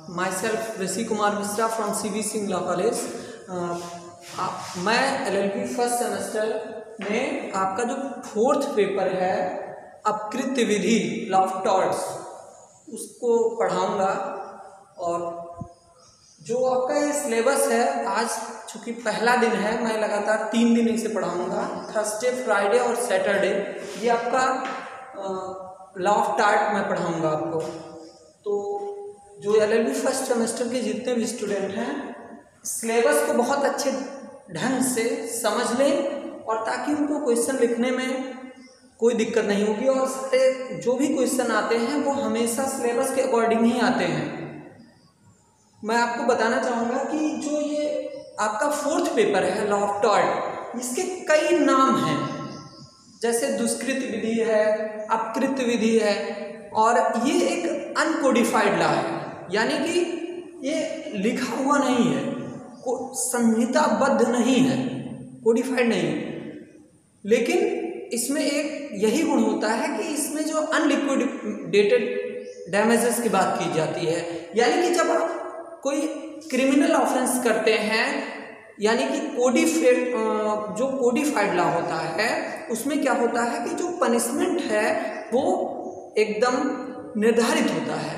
myself Rishi Kumar Misra from CBC Law College। मैं LLB first semester में आपका जो फोर्थ पेपर है अपकृत्य विधि लॉ ऑफ टॉर्ट्स उसको पढ़ाऊंगा। और जो आपका ये सिलेबस है, आज चूँकि पहला दिन है, मैं लगातार 3 दिन इसे पढ़ाऊंगा, थर्सडे, फ्राइडे और सैटरडे। ये आपका लॉ ऑफ टॉर्ट मैं पढ़ाऊंगा आपको। तो जो LLB फर्स्ट सेमेस्टर के जितने भी स्टूडेंट हैं, सिलेबस को बहुत अच्छे ढंग से समझ लें, और ताकि उनको क्वेश्चन लिखने में कोई दिक्कत नहीं होगी। और सारे जो भी क्वेश्चन आते हैं वो हमेशा सिलेबस के अकॉर्डिंग ही आते हैं। मैं आपको बताना चाहूँगा कि जो ये आपका फोर्थ पेपर है लॉ ऑफ टॉर्ट, इसके कई नाम हैं, जैसे दुष्कृत विधि है, अपकृत्य विधि है, और ये एक अनकोडिफाइड लॉ है, यानी कि ये लिखा हुआ नहीं है, संहिताबद्ध नहीं है, कोडिफाइड नहीं है। लेकिन इसमें एक यही गुण होता है कि इसमें जो अनलिक्विडेटेड डैमेजेस की बात की जाती है, यानी कि जब आप कोई क्रिमिनल ऑफेंस करते हैं, यानी कि जो कोडिफाइड लॉ होता है, उसमें क्या होता है कि जो पनिशमेंट है वो एकदम निर्धारित होता है,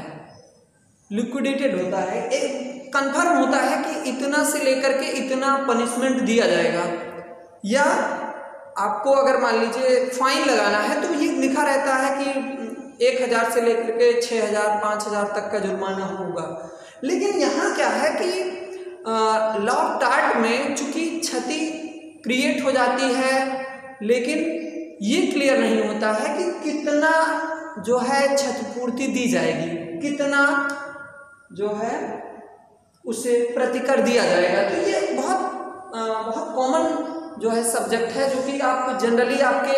लिक्विडेटेड होता है, एक कन्फर्म होता है कि इतना से लेकर के इतना पनिशमेंट दिया जाएगा। या आपको अगर मान लीजिए फाइन लगाना है तो ये लिखा रहता है कि 1000 से लेकर के 6000, 5000 तक का जुर्माना होगा। लेकिन यहाँ क्या है कि लॉ ऑफ टॉर्ट में चूंकि क्षति क्रिएट हो जाती है, लेकिन ये क्लियर नहीं होता है कि कितना जो है क्षतिपूर्ति दी जाएगी, कितना जो है उसे प्रतिकर दिया जाएगा। तो ये बहुत कॉमन जो है सब्जेक्ट है, जो कि आप जनरली आपके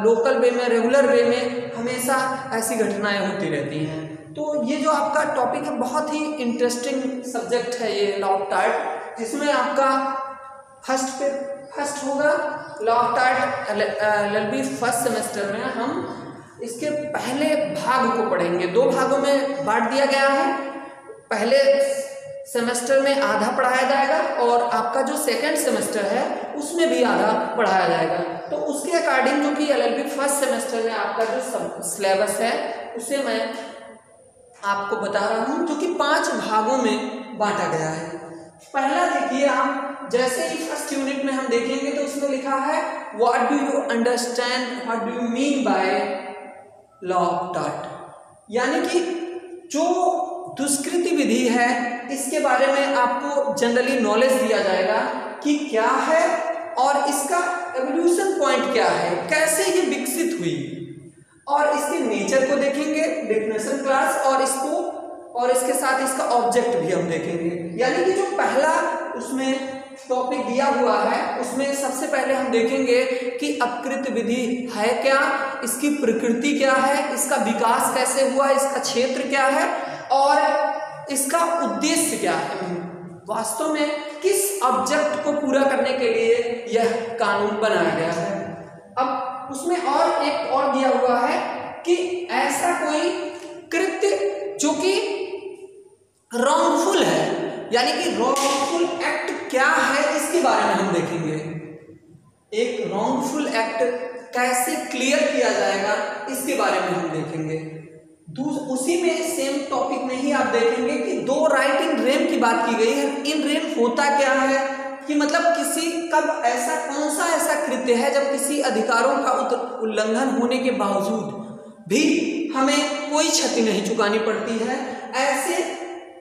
लोकल वे में, रेगुलर वे में हमेशा ऐसी घटनाएं होती रहती हैं। तो ये जो आपका टॉपिक है बहुत ही इंटरेस्टिंग सब्जेक्ट है ये लॉ ऑफ टॉर्ट, जिसमें आपका फर्स्ट होगा law of tort. LLB first semester में हम इसके पहले भाग को पढ़ेंगे। 2 भागों में बांट दिया गया है। पहले सेमेस्टर में आधा पढ़ाया जाएगा और आपका जो सेकंड सेमेस्टर है उसमें भी आधा पढ़ाया जाएगा। तो उसके अकॉर्डिंग जो कि LLB फर्स्ट सेमेस्टर में आपका जो सिलेबस है उसे मैं आपको बता रहा हूँ, जो कि 5 भागों में बांटा गया है। पहला देखिए आप, जैसे ही फर्स्ट यूनिट में हम देखेंगे तो उसमें लिखा है what do you understand, what do you mean by law of tort, यानी कि जो दुष्कृति विधि है इसके बारे में आपको जनरली नॉलेज दिया जाएगा कि क्या है और इसका एवोल्यूशन पॉइंट क्या है, कैसे ये विकसित हुई, और इसके नेचर को देखेंगे, डेफिनेशन क्लास, और इसके साथ इसका ऑब्जेक्ट भी हम देखेंगे। यानी कि जो पहला उसमें टॉपिक दिया हुआ है उसमें सबसे पहले हम देखेंगे कि अपकृत्य विधि है क्या, इसकी प्रकृति क्या है, इसका विकास कैसे हुआ, इसका क्षेत्र क्या है और इसका उद्देश्य क्या है, वास्तव में किस ऑब्जेक्ट को पूरा करने के लिए यह कानून बनाया गया है। अब उसमें एक और दिया हुआ है कि ऐसा कोई कृत्य जो कि रॉन्गफुल है, यानी कि रॉन्गफुल एक्ट क्या है इसके बारे में हम देखेंगे। एक रॉन्गफुल एक्ट कैसे क्लियर किया जाएगा इसके बारे में हम देखेंगे। उसी में सेम टॉपिक में ही आप देखेंगे कि 2 राइट इन रेम की बात की गई है। इन रेम होता क्या है कि मतलब कब ऐसा कौन सा ऐसा कृत्य है जब किसी अधिकारों का उल्लंघन होने के बावजूद भी हमें कोई क्षति नहीं चुकानी पड़ती है।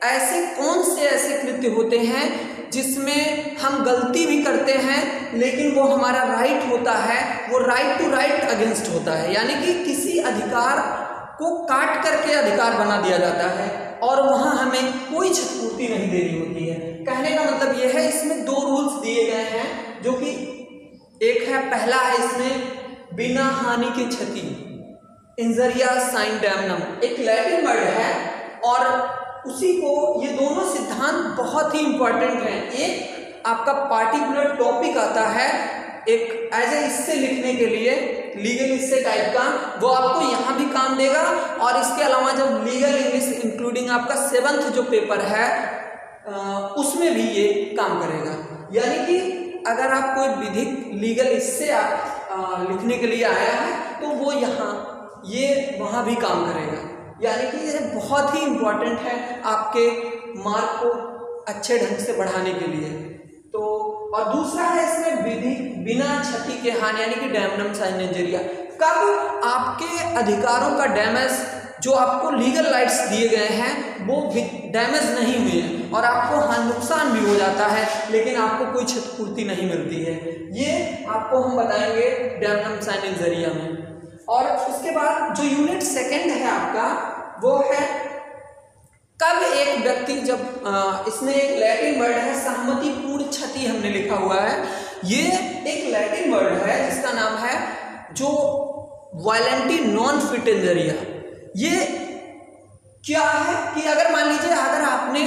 ऐसे कौन से ऐसे कृत्य होते हैं जिसमें हम गलती भी करते हैं लेकिन वो हमारा राइट होता है, वो राइट टू राइट अगेंस्ट होता है, यानी कि किसी अधिकार को काट करके अधिकार बना दिया जाता है और वहां हमें कोई क्षतिपूर्ति नहीं देनी होती है। कहने का मतलब यह है, इसमें 2 रूल्स दिए गए हैं, जो कि एक है, पहला है इसमें बिना हानि के क्षति, इंजरिया साइन डैमनम, एक लैटिन वर्ड है, और उसी को ये दोनों सिद्धांत बहुत ही इंपॉर्टेंट हैं। एक आपका पार्टिकुलर टॉपिक आता है एक एज ए इससे लिखने के लिए लीगल इससे टाइप का, वो आपको यहाँ भी काम देगा। और इसके अलावा जब लीगल इंग्लिश इंक्लूडिंग आपका 7th जो पेपर है उसमें भी ये काम करेगा। यानी कि अगर आप कोई विधिक लीगल इससे आप लिखने के लिए आया है तो वो यहाँ ये वहाँ भी काम करेगा। यानी कि ये बहुत ही इम्पोर्टेंट है आपके मार्क को अच्छे ढंग से बढ़ाने के लिए। तो और दूसरा है इसमें विधि बिना क्षति के हानि, यानी कि डैमनम साइन इंजरिया। कब आपके अधिकारों का डैमेज, जो आपको लीगल राइट्स दिए गए हैं वो डैमेज नहीं हुए हैं और आपको नुकसान भी हो जाता है लेकिन आपको कोई क्षतिपूर्ति नहीं मिलती है, ये आपको हम बताएंगे डैमनम साइन इंजरिया में। और उसके बाद जो यूनिट 2 है आपका वो है कब एक व्यक्ति, जब इसमें एक लैटिन वर्ड है सहमतिपूर्ण क्षति हमने लिखा हुआ है। ये एक लैटिन वर्ड है जिसका नाम है जो वायलेंटली नॉन फिट इंजरिया। ये क्या है कि अगर मान लीजिए अगर आपने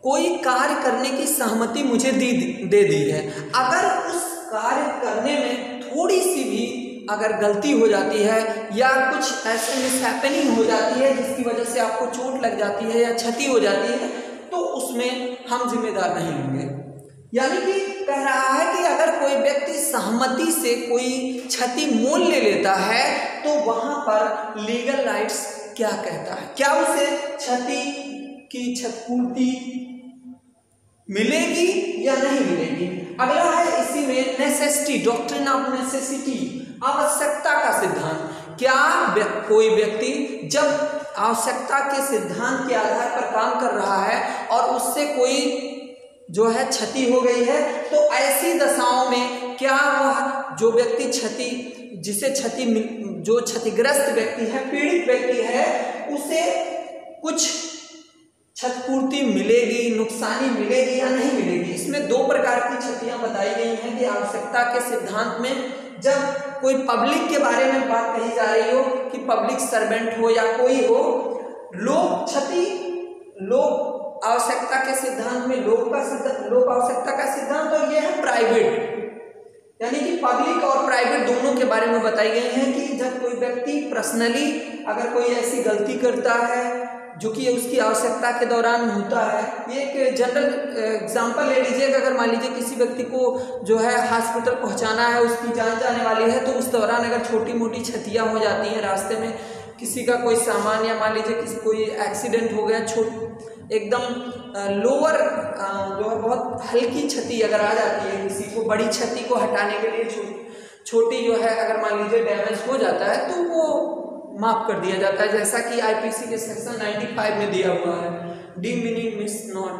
कोई कार्य करने की सहमति मुझे दे दी है, अगर उस कार्य करने में थोड़ी सी भी अगर गलती हो जाती है या कुछ ऐसे मिसहैपनिंग हो जाती है जिसकी वजह से आपको चोट लग जाती है या क्षति हो जाती है तो उसमें हम जिम्मेदार नहीं होंगे। यानी कि कह रहा है कि अगर कोई व्यक्ति सहमति से कोई क्षति मोल ले लेता है तो वहां पर लीगल राइट्स क्या कहता है, क्या उसे क्षति की क्षतिपूर्ति मिलेगी या नहीं मिलेगी। अगला है इसी में नेसेसिटी, डॉक्ट्रिन ऑफ नेसेसिटी, आवश्यकता का सिद्धांत। क्या कोई व्यक्ति जब आवश्यकता के सिद्धांत के आधार पर काम कर रहा है और उससे कोई जो है क्षति हो गई है तो ऐसी दशाओं में क्या वह जो व्यक्ति जिसे जो क्षतिग्रस्त व्यक्ति है, पीड़ित व्यक्ति है, उसे कुछ क्षतिपूर्ति मिलेगी, नुकसानी मिलेगी या नहीं मिलेगी। इसमें 2 प्रकार की क्षतियां बताई गई हैं कि आवश्यकता के सिद्धांत में जब कोई पब्लिक के बारे में बात कही जा रही हो कि पब्लिक सर्वेंट हो या कोई हो, लोक आवश्यकता के सिद्धांत में लोक आवश्यकता का सिद्धांत, और यह है प्राइवेट, यानी कि पब्लिक और प्राइवेट दोनों के बारे में बताई गई है कि जब कोई व्यक्ति पर्सनली अगर कोई ऐसी गलती करता है जो कि उसकी आवश्यकता के दौरान होता है। ये एक जनरल एग्जांपल ले लीजिए, अगर मान लीजिए किसी व्यक्ति को जो है हॉस्पिटल पहुंचाना है, उसकी जान जाने वाली है, तो उस दौरान अगर छोटी मोटी क्षतियां हो जाती हैं, रास्ते में किसी का कोई सामान या मान लीजिए कोई एक्सीडेंट हो गया, एकदम लोअर जो है बहुत हल्की क्षति अगर आ जाती है किसी को, बड़ी क्षति को हटाने के लिए छोटी जो है अगर मान लीजिए डैमेज हो जाता है तो वो माफ कर दिया जाता है, जैसा कि आईपीसी के सेक्शन 95 में दिया हुआ है, डी मिनिमिस नॉट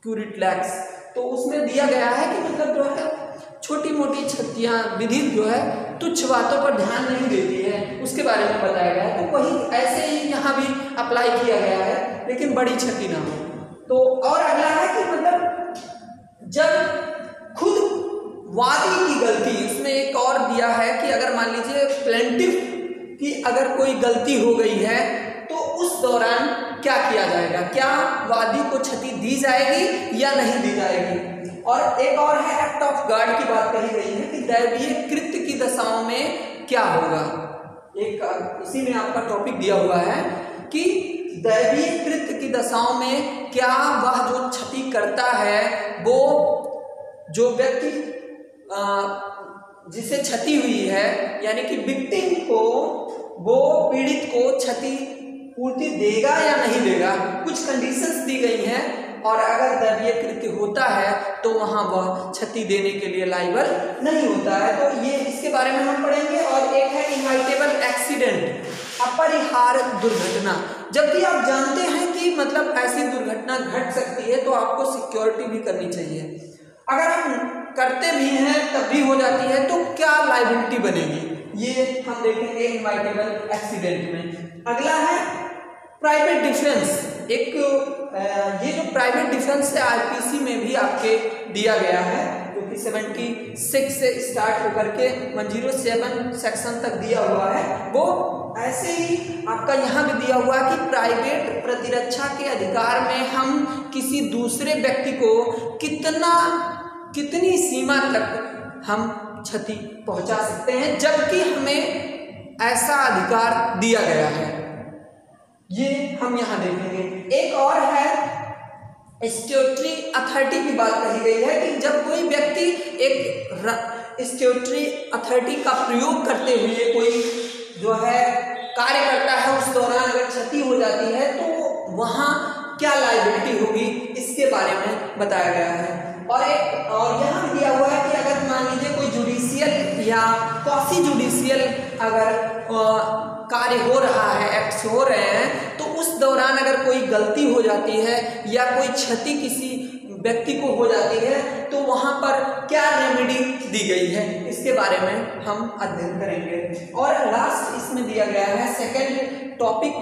क्यूरिट लैक्स। तो उसमें दिया गया है कि मतलब जो है छोटी मोटी क्षतियाँ विधि जो है तुच्छ बातों पर ध्यान नहीं देती है, उसके बारे में बताया गया है। तो वही ऐसे ही यहाँ भी अप्लाई किया गया है लेकिन बड़ी क्षति ना हो। तो और अगला है कि मतलब जब खुद वादी की गलती, उसमें एक और दिया है कि अगर मान लीजिए प्लेंटिफ कि अगर कोई गलती हो गई है तो उस दौरान क्या किया जाएगा, क्या वादी को क्षति दी जाएगी या नहीं दी जाएगी। और एक और है एक्ट ऑफ गॉड की बात कही गई है कि दैवीय कृत्य की दशाओं में क्या होगा। एक इसी में आपका टॉपिक दिया हुआ है कि दैवीय कृत्य की दशाओं में क्या वह जो क्षति करता है वो जो व्यक्ति जिसे क्षति हुई है यानी कि विक्टिम को, वो पीड़ित को क्षति पूर्ति देगा या नहीं देगा। कुछ कंडीशंस दी गई हैं और अगर दैवीय कृत्य होता है तो वहां वह क्षति देने के लिए लायबल नहीं होता है। तो ये इसके बारे में हम पढ़ेंगे। और एक है इनवाइटेबल एक्सीडेंट, अपरिहार्य दुर्घटना। जबकि आप जानते हैं कि मतलब ऐसी दुर्घटना घट सकती है तो आपको सिक्योरिटी भी करनी चाहिए। अगर आप करते भी हैं तब भी हो जाती है तो क्या लायबिलिटी बनेगी, ये हम देखेंगे इनवाइटेबल एक्सीडेंट में। अगला है प्राइवेट डिफेंस। एक ये जो प्राइवेट डिफेंस है आईपीसी में भी आपके दिया गया है, जो कि 76 से स्टार्ट होकर के 107 सेक्शन तक दिया हुआ है। वो ऐसे ही आपका यहाँ भी दिया हुआ है कि प्राइवेट प्रतिरक्षा के अधिकार में हम किसी दूसरे व्यक्ति को कितनी सीमा तक हम क्षति पहुंचा सकते हैं, जबकि हमें ऐसा अधिकार दिया गया है। ये हम यहाँ देखेंगे। एक और है स्ट्यूटरी अथॉरिटी की बात कही गई है कि जब कोई व्यक्ति एक स्ट्यूटरी अथॉरिटी का प्रयोग करते हुए कोई जो है कार्य करता है, उस दौरान अगर क्षति हो जाती है तो वहाँ क्या लायबिलिटी होगी, इसके बारे में बताया गया है। और यहाँ दिया हुआ है कि अगर मान लीजिए कोई जुडिशियल या क्वासी जुडिशियल अगर कार्य हो रहा है, एक्ट्स हो रहे हैं, तो उस दौरान अगर कोई गलती हो जाती है या कोई क्षति किसी व्यक्ति को हो जाती है तो वहाँ पर क्या रेमेडी दी गई है, इसके बारे में हम अध्ययन करेंगे। और लास्ट इसमें दिया गया है सेकंड टॉपिक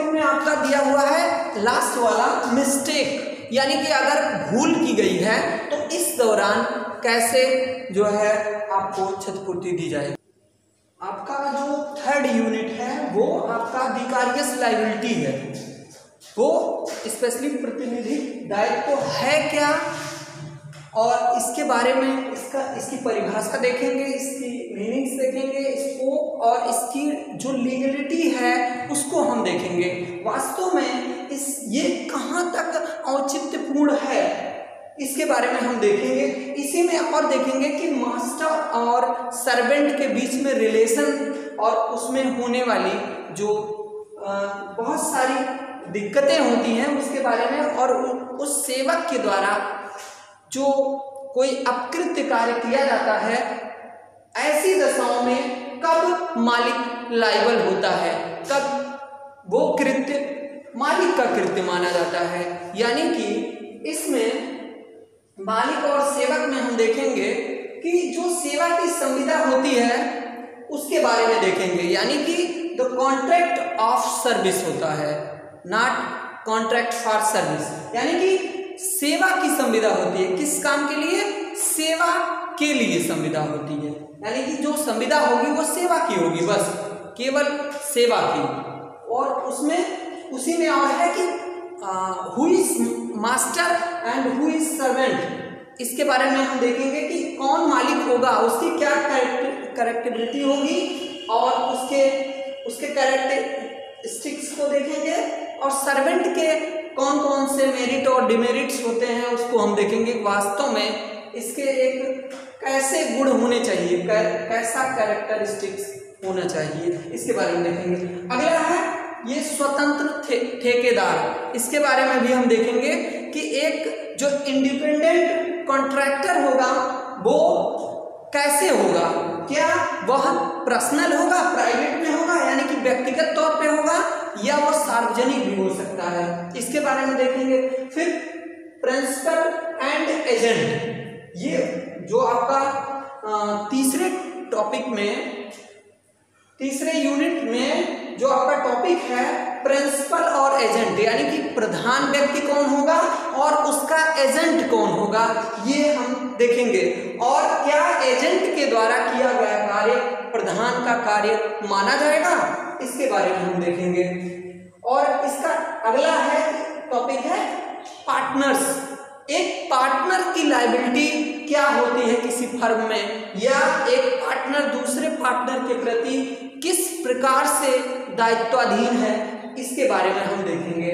में आपका दिया हुआ है लास्ट वाला मिस्टेक, यानी कि अगर भूल की गई है तो इस दौरान कैसे जो है आपको क्षतिपूर्ति दी जाएगी। आपका जो थर्ड यूनिट है वो आपका विकारियस लायबिलिटी है, वो स्पेशली प्रतिनिधि दायित्व है क्या, और इसके बारे में इसकी परिभाषा देखेंगे, इसकी मीनिंग्स देखेंगे, स्कोप और इसकी जो लीगलिटी है उसको हम देखेंगे। वास्तव में ये कहाँ तक औचित्यपूर्ण है इसके बारे में हम देखेंगे। इसी में और देखेंगे कि मास्टर और सर्वेंट के बीच में रिलेशन और उसमें होने वाली जो बहुत सारी दिक्कतें होती हैं उसके बारे में, और उस सेवक के द्वारा जो कोई अपकृत्य कार्य किया जाता है, ऐसी दशाओं में कब मालिक लायबल होता है, कब वो कृत्य मालिक का कृत्य माना जाता है। यानी कि इसमें मालिक और सेवक में हम देखेंगे कि जो सेवा की संविदा होती है उसके बारे में देखेंगे, यानी कि द कॉन्ट्रैक्ट ऑफ सर्विस होता है, नॉट कॉन्ट्रैक्ट फॉर सर्विस, यानी कि सेवा की संविदा होती है। किस काम के लिए? सेवा के लिए संविदा होती है, यानी कि जो संविदा होगी वो सेवा की होगी, बस केवल सेवा की। और उसमें उसी में और है कि who is master and who is servant, इसके बारे में हम देखेंगे कि कौन मालिक होगा, उसकी क्या कैरेक्टरिस्टिक होगी, और उसके कैरेक्टरिस्टिक्स को देखेंगे, और सर्वेंट के कौन कौन से मेरिट और डिमेरिट्स होते हैं उसको हम देखेंगे। वास्तव में इसके एक कैसे गुण होने चाहिए, कैसा कैरेक्टरिस्टिक्स होना चाहिए, इसके बारे में देखेंगे। अगला है ये स्वतंत्र ठेकेदार, इसके बारे में भी हम देखेंगे कि एक जो इंडिपेंडेंट कॉन्ट्रैक्टर होगा वो कैसे होगा, क्या वह पर्सनल होगा, प्राइवेट में होगा, यानी कि व्यक्तिगत तौर पे होगा, या वो सार्वजनिक भी हो सकता है, इसके बारे में देखेंगे। फिर प्रिंसिपल एंड एजेंट, ये जो आपका तीसरे यूनिट में जो आपका टॉपिक है प्रिंसिपल और एजेंट, यानी कि प्रधान व्यक्ति कौन होगा और उसका एजेंट कौन होगा, ये हम देखेंगे। और क्या एजेंट के द्वारा किया गया कार्य प्रधान का कार्य माना जाएगा, इसके बारे में हम देखेंगे। और इसका अगला है टॉपिक है पार्टनर्स। एक पार्टनर की लायबिलिटी क्या होती है किसी फर्म में, या एक पार्टनर दूसरे पार्टनर के प्रति किस प्रकार से दायित्वाधीन है, इसके बारे में हम देखेंगे।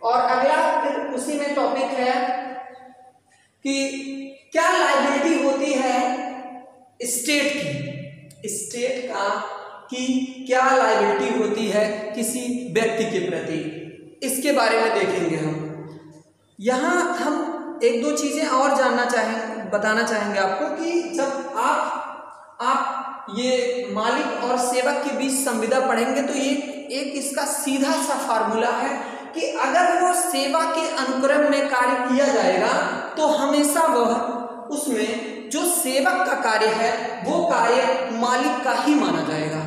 और अगला फिर उसी में टॉपिक है कि क्या लायबिलिटी होती है स्टेट की क्या लायबिलिटी होती है किसी व्यक्ति के प्रति, इसके बारे में देखेंगे हम। यहाँ हम एक दो चीजें और बताना चाहेंगे आपको कि जब आप ये मालिक और सेवक के बीच संविदा पढ़ेंगे तो ये एक इसका सीधा सा फार्मूला है कि अगर वो सेवा के अनुक्रम में कार्य किया जाएगा तो हमेशा वह उसमें जो सेवक का कार्य है वो कार्य मालिक का ही माना जाएगा।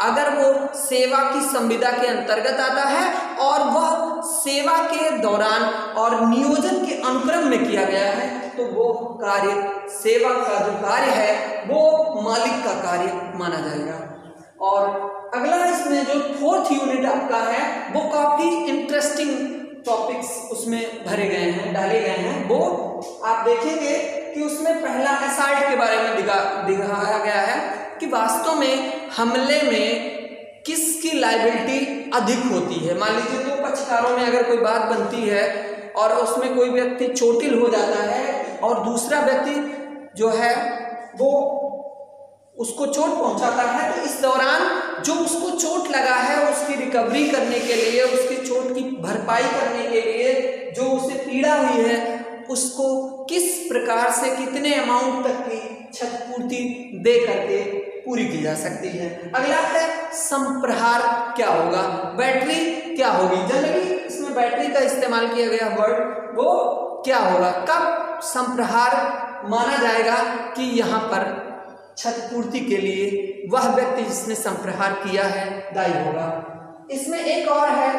अगर वो सेवा की संविदा के अंतर्गत आता है और वह सेवा के दौरान और नियोजन के अनुक्रम में किया गया है तो वो कार्य, सेवा का जो कार्य है वो मालिक का कार्य माना जाएगा। और अगला इसमें जो फोर्थ यूनिट आपका है वो काफी इंटरेस्टिंग टॉपिक्स उसमें भरे गए हैं, डाले गए हैं। वो आप देखेंगे कि उसमें पहला असॉल्ट के बारे में दिखाया गया है कि वास्तव में हमले में किसकी लायबिलिटी अधिक होती है। मान लीजिए दो पक्षकारों में अगर कोई बात बनती है और उसमें कोई व्यक्ति चोटिल हो जाता है और दूसरा व्यक्ति जो है वो उसको चोट पहुंचाता है, तो इस दौरान जो उसको चोट लगा है उसकी रिकवरी करने के लिए, उसकी चोट की भरपाई करने के लिए, जो उसे पीड़ा हुई है उसको किस प्रकार से कितने अमाउंट तक की क्षतिपूर्ति दे करके पूरी की जा सकती है। अगला है संप्रहार क्या होगा, बैटरी क्या होगी। जनरली इसमें बैटरी का इस्तेमाल किया गया वर्ड वो क्या होगा, कब संप्रहार माना जाएगा कि यहाँ पर क्षतिपूर्ति के लिए वह व्यक्ति जिसने संप्रहार किया है दायी होगा। इसमें एक और है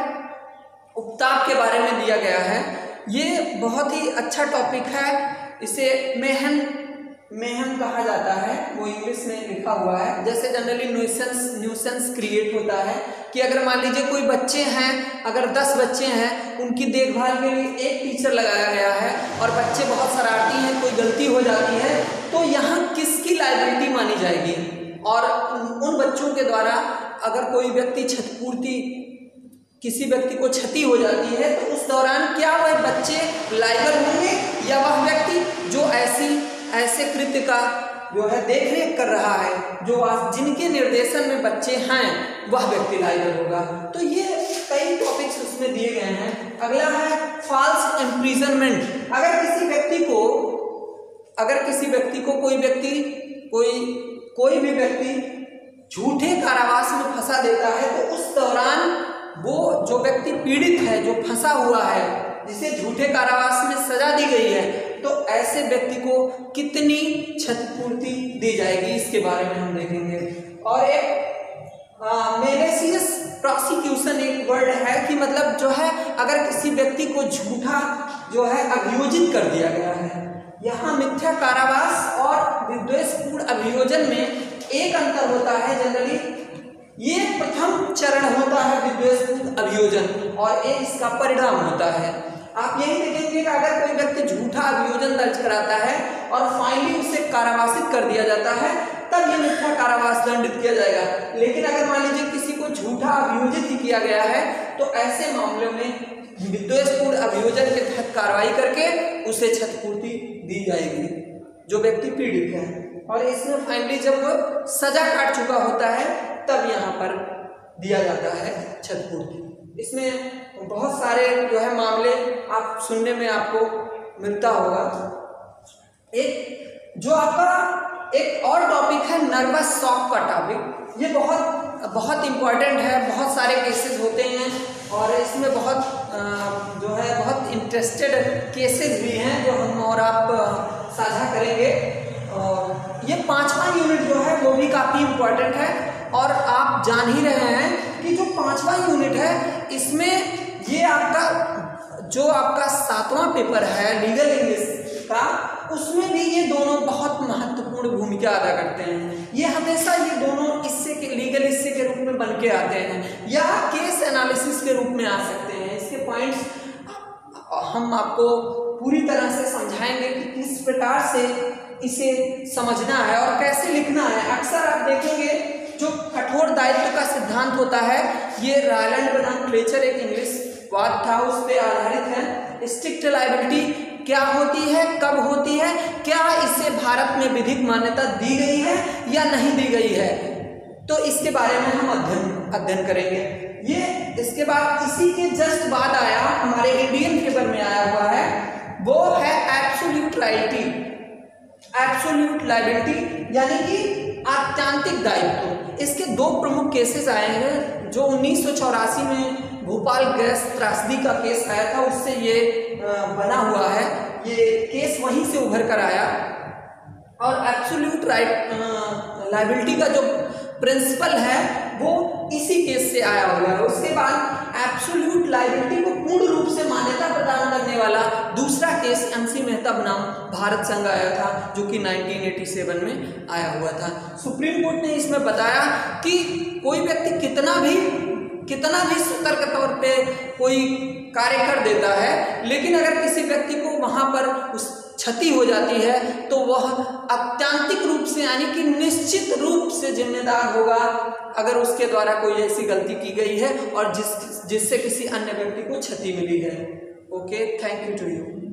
उपताप के बारे में दिया गया है। ये बहुत ही अच्छा टॉपिक है, इसे मेहन कहा जाता है, वो इंग्लिश में लिखा हुआ है। जैसे जनरली न्यूसेंस क्रिएट होता है कि अगर मान लीजिए कोई बच्चे हैं, अगर 10 बच्चे हैं, उनकी देखभाल के लिए एक टीचर लगाया गया है और बच्चे बहुत शरारती हैं, कोई गलती हो जाती है, तो यहाँ किसकी लायबिलिटी मानी जाएगी। और उन बच्चों के द्वारा अगर कोई व्यक्ति क्षतिपूर्ति, किसी व्यक्ति को क्षति हो जाती है, तो उस दौरान क्या वह बच्चे लायबल होंगे या वह व्यक्ति जो ऐसे कृत्य का जो है देखरेख कर रहा है, जो जिनके निर्देशन में बच्चे हैं, वह व्यक्ति लायबल होगा। तो ये कई टॉपिक्स उसमें दिए गए हैं। अगला है फॉल्स इम्प्रिजनमेंट। अगर किसी व्यक्ति को कोई भी व्यक्ति झूठे कारावास में फंसा देता है, तो उस दौरान वो जो व्यक्ति पीड़ित है, जो फंसा हुआ है, जिसे झूठे कारावास में सजा दी गई है, तो ऐसे व्यक्ति को कितनी क्षतिपूर्ति दी जाएगी, इसके बारे में हम देखेंगे। और एक मेलेसियस प्रोसिक्यूशन एक वर्ड है कि मतलब जो है अगर किसी व्यक्ति को झूठा जो है अभियोजित कर दिया गया है। यहाँ मिथ्या कारावास और विद्वेषपूर्ण अभियोजन में एक अंतर होता है। जनरली ये प्रथम चरण होता है विद्वेषपूर्ण अभियोजन और ये इसका परिणाम होता है। आप यही देखेंगे कि अगर कोई व्यक्ति झूठा अभियोजन दर्ज कराता है और फाइनली उसे कारावासित कर दिया जाता है, तब ये मिथ्या कारावास दंडित किया जाएगा। लेकिन अगर मान लीजिए किसी को झूठा अभियोजित ही किया गया है, तो ऐसे मामलों में विद्वेषपूर्ण अभियोजन के तहत कार्रवाई करके उसे क्षतिपूर्ति दी जाएगी जो व्यक्ति पीड़ित है। और इसमें फाइनली जब वो सजा काट चुका होता है, तब यहाँ पर दिया जाता है क्षतिपूर्ति। इसमें बहुत सारे जो है मामले आप सुनने में आपको मिलता होगा। एक जो आपका एक और टॉपिक है नर्वस शॉक का टॉपिक। ये बहुत इंपॉर्टेंट है, बहुत सारे केसेस होते हैं और इसमें बहुत इंटरेस्टेड केसेस भी हैं जो हम और आप साझा करेंगे। और ये 5वां यूनिट जो है वो भी काफ़ी इम्पॉर्टेंट है और आप जान ही रहे हैं कि जो 5वां यूनिट है इसमें ये आपका 7वां पेपर है लीगल इंग्लिश का, उसमें भी ये दोनों बहुत महत्वपूर्ण भूमिका अदा करते हैं। ये हमेशा ये दोनों लीगल हिस्से के रूप में बन के आते हैं या केस एनालिसिस के रूप में आ सकते हैं। इसके पॉइंट्स हम आपको पूरी तरह से समझाएंगे कि किस प्रकार से इसे समझना है और कैसे लिखना है। अक्सर आप देखेंगे जो कठोर दायित्व का सिद्धांत होता है, ये रायलैंड बनाम फ्लेचर एक इंग्लिश वाद था, उस पर आधारित है। स्ट्रिक्ट लायबिलिटी क्या होती है, कब होती है, क्या इसे भारत में विधिक मान्यता दी गई है या नहीं दी गई है, तो इसके बारे में हम अध्ययन करेंगे। ये इसके बाद इसी के जस्ट बाद आया हमारे इंडियन पेपर में आया हुआ है, वो है एब्सोल्यूट लायबिलिटी यानी कि आत्यांतिक दायित्व। इसके 2 प्रमुख केसेस आए हैं। जो 1984 में भोपाल गैस त्रासदी का केस आया था, उससे ये बना हुआ है, ये केस वहीं से उभर कर आया। और एब्सोल्यूट लायबिलिटी का जो प्रिंसिपल है वो इसी केस से आया हुआ है। उसके बाद एब्सोल्यूट लायबिलिटी को पूर्ण रूप से मान्यता प्रदान करने वाला दूसरा केस MC मेहता बनाम भारत संघ आया था, जो कि 1987 में आया हुआ था। सुप्रीम कोर्ट ने इसमें बताया कि कोई व्यक्ति कितना भी सतर्क तौर पे कोई कार्य कर देता है, लेकिन अगर किसी व्यक्ति को वहां पर उस क्षति हो जाती है तो वह अत्यांतिक रूप से यानी कि निश्चित रूप से जिम्मेदार होगा अगर उसके द्वारा कोई ऐसी गलती की गई है और जिससे किसी अन्य व्यक्ति को क्षति मिली है। Okay, thank you to you.